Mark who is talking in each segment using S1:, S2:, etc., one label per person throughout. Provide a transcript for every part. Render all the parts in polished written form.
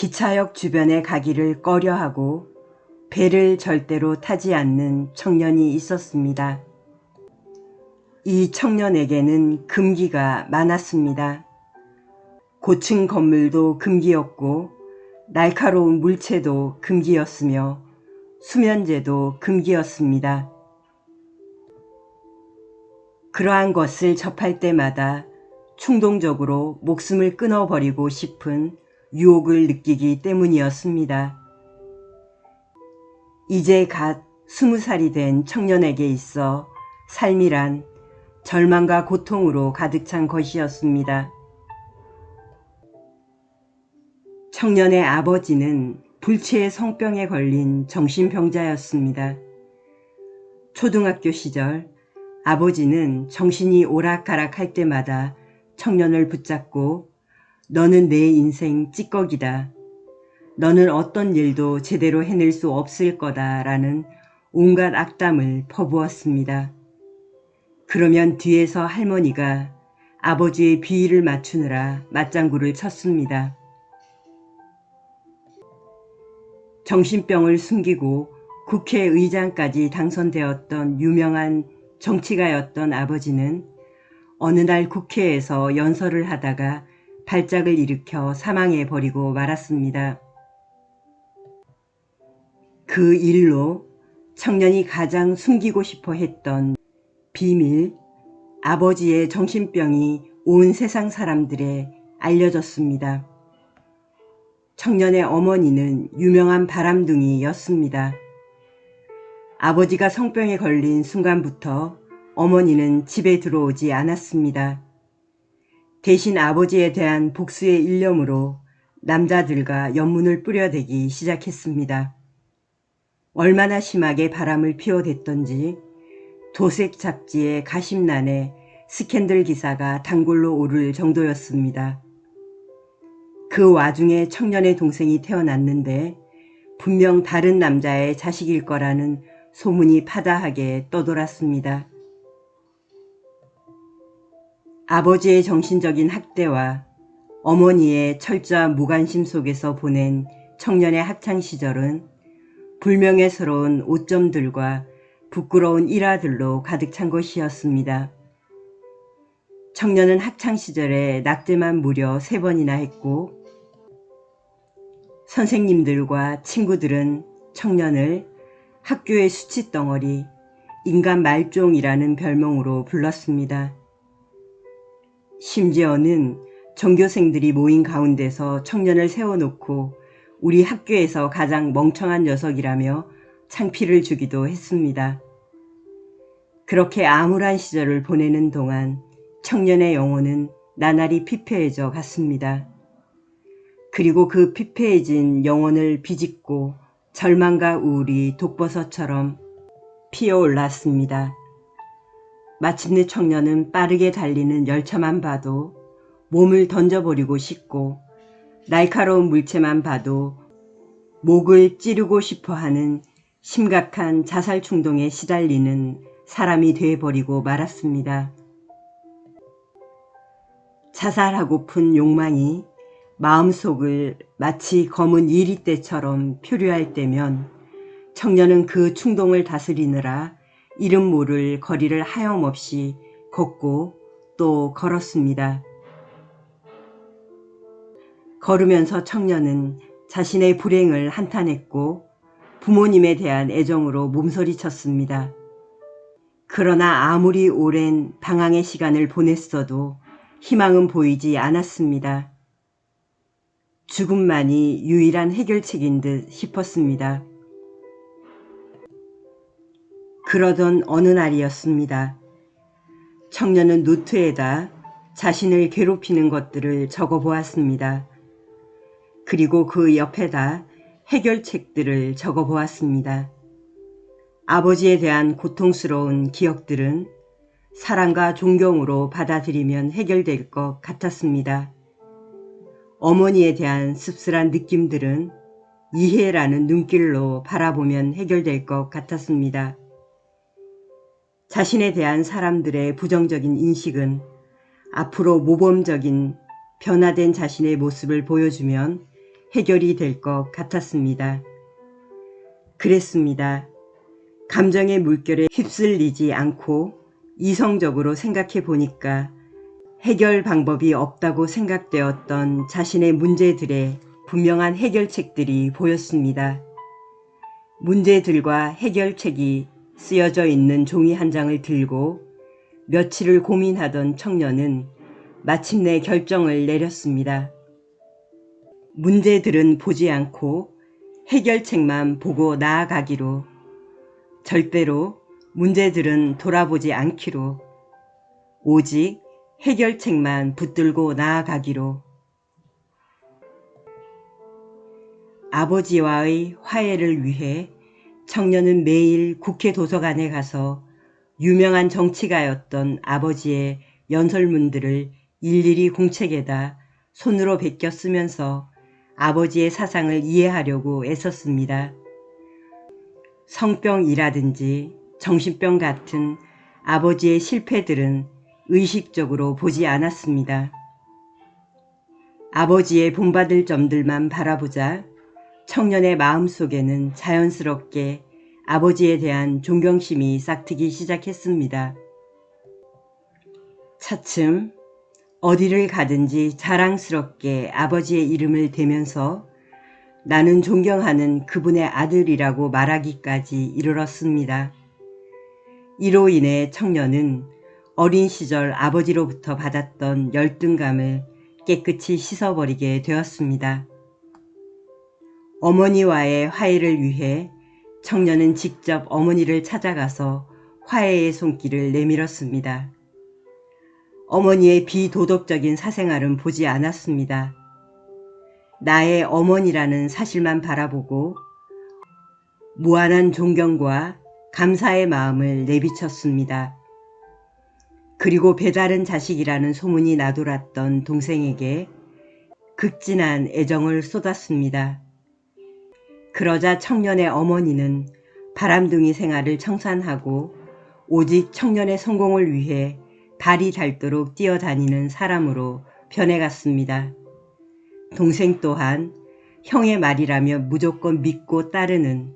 S1: 기차역 주변에 가기를 꺼려하고 배를 절대로 타지 않는 청년이 있었습니다. 이 청년에게는 금기가 많았습니다. 고층 건물도 금기였고 날카로운 물체도 금기였으며 수면제도 금기였습니다. 그러한 것을 접할 때마다 충동적으로 목숨을 끊어버리고 싶은 유혹을 느끼기 때문이었습니다. 이제 갓 20살이 된 청년에게 있어 삶이란 절망과 고통으로 가득 찬 것이었습니다. 청년의 아버지는 불치의 성병에 걸린 정신병자였습니다. 초등학교 시절 아버지는 정신이 오락가락할 때마다 청년을 붙잡고 너는 내 인생 찌꺼기다. 너는 어떤 일도 제대로 해낼 수 없을 거다 라는 온갖 악담을 퍼부었습니다. 그러면 뒤에서 할머니가 아버지의 비위를 맞추느라 맞장구를 쳤습니다. 정신병을 숨기고 국회의장까지 당선되었던 유명한 정치가였던 아버지는 어느 날 국회에서 연설을 하다가 발작을 일으켜 사망해 버리고 말았습니다. 그 일로 청년이 가장 숨기고 싶어 했던 비밀, 아버지의 정신병이 온 세상 사람들에 알려졌습니다. 청년의 어머니는 유명한 바람둥이였습니다. 아버지가 성병에 걸린 순간부터 어머니는 집에 들어오지 않았습니다. 대신 아버지에 대한 복수의 일념으로 남자들과 연문을 뿌려대기 시작했습니다. 얼마나 심하게 바람을 피워댔던지 도색 잡지의 가심란에 스캔들 기사가 단골로 오를 정도였습니다. 그 와중에 청년의 동생이 태어났는데 분명 다른 남자의 자식일 거라는 소문이 파다하게 떠돌았습니다. 아버지의 정신적인 학대와 어머니의 철저한 무관심 속에서 보낸 청년의 학창시절은 불명예스러운 오점들과 부끄러운 일화들로 가득 찬 것이었습니다. 청년은 학창시절에 낙제만 무려 3번이나 했고 선생님들과 친구들은 청년을 학교의 수치덩어리, 인간 말종이라는 별명으로 불렀습니다. 심지어는 전교생들이 모인 가운데서 청년을 세워놓고 우리 학교에서 가장 멍청한 녀석이라며 창피를 주기도 했습니다. 그렇게 암울한 시절을 보내는 동안 청년의 영혼은 나날이 피폐해져 갔습니다. 그리고 그 피폐해진 영혼을 비집고 절망과 우울이 독버섯처럼 피어올랐습니다. 마침내 청년은 빠르게 달리는 열차만 봐도 몸을 던져버리고 싶고 날카로운 물체만 봐도 목을 찌르고 싶어하는 심각한 자살 충동에 시달리는 사람이 되어버리고 말았습니다. 자살하고픈 욕망이 마음속을 마치 검은 이리떼처럼 표류할 때면 청년은 그 충동을 다스리느라 이름 모를 거리를 하염없이 걷고 또 걸었습니다. 걸으면서 청년은 자신의 불행을 한탄했고 부모님에 대한 애정으로 몸서리쳤습니다. 그러나 아무리 오랜 방황의 시간을 보냈어도 희망은 보이지 않았습니다. 죽음만이 유일한 해결책인 듯 싶었습니다. 그러던 어느 날이었습니다. 청년은 노트에다 자신을 괴롭히는 것들을 적어보았습니다. 그리고 그 옆에다 해결책들을 적어보았습니다. 아버지에 대한 고통스러운 기억들은 사랑과 존경으로 받아들이면 해결될 것 같았습니다. 어머니에 대한 씁쓸한 느낌들은 이해라는 눈길로 바라보면 해결될 것 같았습니다. 자신에 대한 사람들의 부정적인 인식은 앞으로 모범적인 변화된 자신의 모습을 보여주면 해결이 될 것 같았습니다. 그랬습니다. 감정의 물결에 휩쓸리지 않고 이성적으로 생각해 보니까 해결 방법이 없다고 생각되었던 자신의 문제들의 분명한 해결책들이 보였습니다. 문제들과 해결책이 쓰여져 있는 종이 한 장을 들고 며칠을 고민하던 청년은 마침내 결정을 내렸습니다. 문제들은 보지 않고 해결책만 보고 나아가기로, 절대로 문제들은 돌아보지 않기로, 오직 해결책만 붙들고 나아가기로. 아버지와의 화해를 위해 청년은 매일 국회 도서관에 가서 유명한 정치가였던 아버지의 연설문들을 일일이 공책에다 손으로 베껴 쓰면서 아버지의 사상을 이해하려고 애썼습니다. 성병이라든지 정신병 같은 아버지의 실패들은 의식적으로 보지 않았습니다. 아버지의 본받을 점들만 바라보자 청년의 마음속에는 자연스럽게 아버지에 대한 존경심이 싹트기 시작했습니다. 차츰 어디를 가든지 자랑스럽게 아버지의 이름을 대면서 나는 존경하는 그분의 아들이라고 말하기까지 이르렀습니다. 이로 인해 청년은 어린 시절 아버지로부터 받았던 열등감을 깨끗이 씻어버리게 되었습니다. 어머니와의 화해를 위해 청년은 직접 어머니를 찾아가서 화해의 손길을 내밀었습니다. 어머니의 비도덕적인 사생활은 보지 않았습니다. 나의 어머니라는 사실만 바라보고 무한한 존경과 감사의 마음을 내비쳤습니다. 그리고 배다른 자식이라는 소문이 나돌았던 동생에게 극진한 애정을 쏟았습니다. 그러자 청년의 어머니는 바람둥이 생활을 청산하고 오직 청년의 성공을 위해 달이 닳도록 뛰어다니는 사람으로 변해갔습니다. 동생 또한 형의 말이라며 무조건 믿고 따르는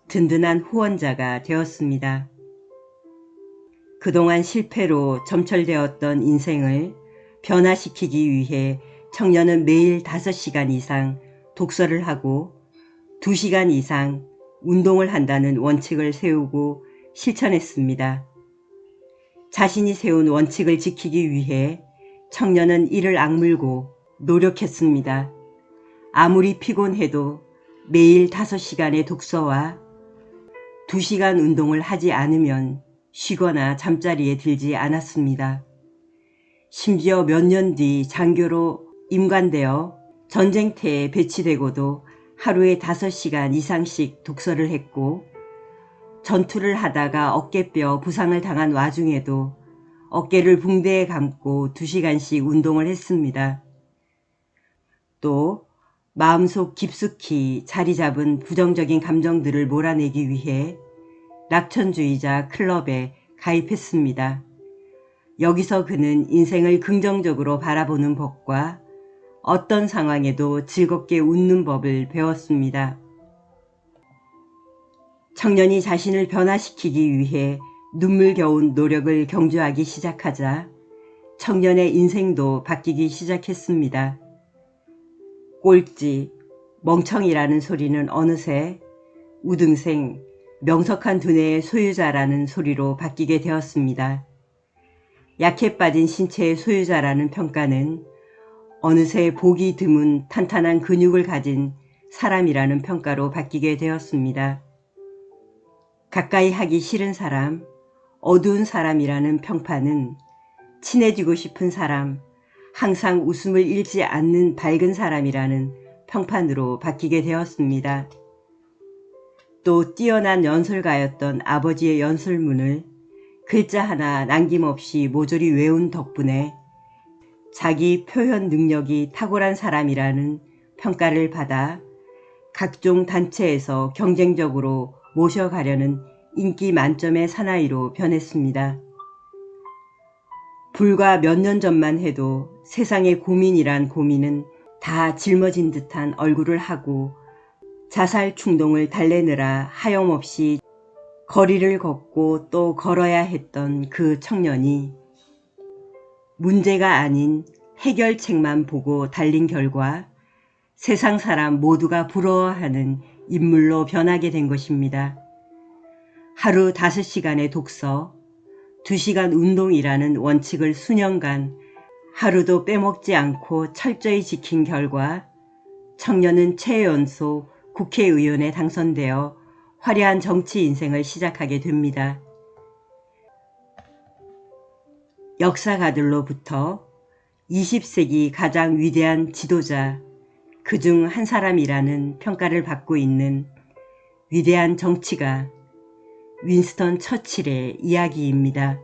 S1: 든든한 후원자가 되었습니다. 그동안 실패로 점철되었던 인생을 변화시키기 위해 청년은 매일 5시간 이상 독서를 하고 2시간 이상 운동을 한다는 원칙을 세우고 실천했습니다. 자신이 세운 원칙을 지키기 위해 청년은 이를 악물고 노력했습니다. 아무리 피곤해도 매일 5시간의 독서와 2시간 운동을 하지 않으면 쉬거나 잠자리에 들지 않았습니다. 심지어 몇 년 뒤 장교로 임관되어 전쟁터에 배치되고도 하루에 5시간 이상씩 독서를 했고, 전투를 하다가 어깨뼈 부상을 당한 와중에도 어깨를 붕대에 감고 2시간씩 운동을 했습니다. 또 마음속 깊숙이 자리 잡은 부정적인 감정들을 몰아내기 위해 낙천주의자 클럽에 가입했습니다. 여기서 그는 인생을 긍정적으로 바라보는 법과 어떤 상황에도 즐겁게 웃는 법을 배웠습니다. 청년이 자신을 변화시키기 위해 눈물겨운 노력을 경주하기 시작하자 청년의 인생도 바뀌기 시작했습니다. 꼴찌, 멍청이라는 소리는 어느새 우등생, 명석한 두뇌의 소유자라는 소리로 바뀌게 되었습니다. 약해 빠진 신체의 소유자라는 평가는 어느새 보기 드문 탄탄한 근육을 가진 사람이라는 평가로 바뀌게 되었습니다. 가까이 하기 싫은 사람, 어두운 사람이라는 평판은 친해지고 싶은 사람, 항상 웃음을 잃지 않는 밝은 사람이라는 평판으로 바뀌게 되었습니다. 또 뛰어난 연설가였던 아버지의 연설문을 글자 하나 남김없이 모조리 외운 덕분에 자기 표현 능력이 탁월한 사람이라는 평가를 받아 각종 단체에서 경쟁적으로 모셔가려는 인기 만점의 사나이로 변했습니다. 불과 몇 년 전만 해도 세상의 고민이란 고민은 다 짊어진 듯한 얼굴을 하고 자살 충동을 달래느라 하염없이 거리를 걷고 또 걸어야 했던 그 청년이 문제가 아닌 해결책만 보고 달린 결과 세상 사람 모두가 부러워하는 인물로 변하게 된 것입니다. 하루 5시간의 독서, 2시간 운동이라는 원칙을 수년간 하루도 빼먹지 않고 철저히 지킨 결과 청년은 최연소 국회의원에 당선되어 화려한 정치 인생을 시작하게 됩니다. 역사가들로부터 20세기 가장 위대한 지도자, 그중 한 사람이라는 평가를 받고 있는 위대한 정치가 윈스턴 처칠의 이야기입니다.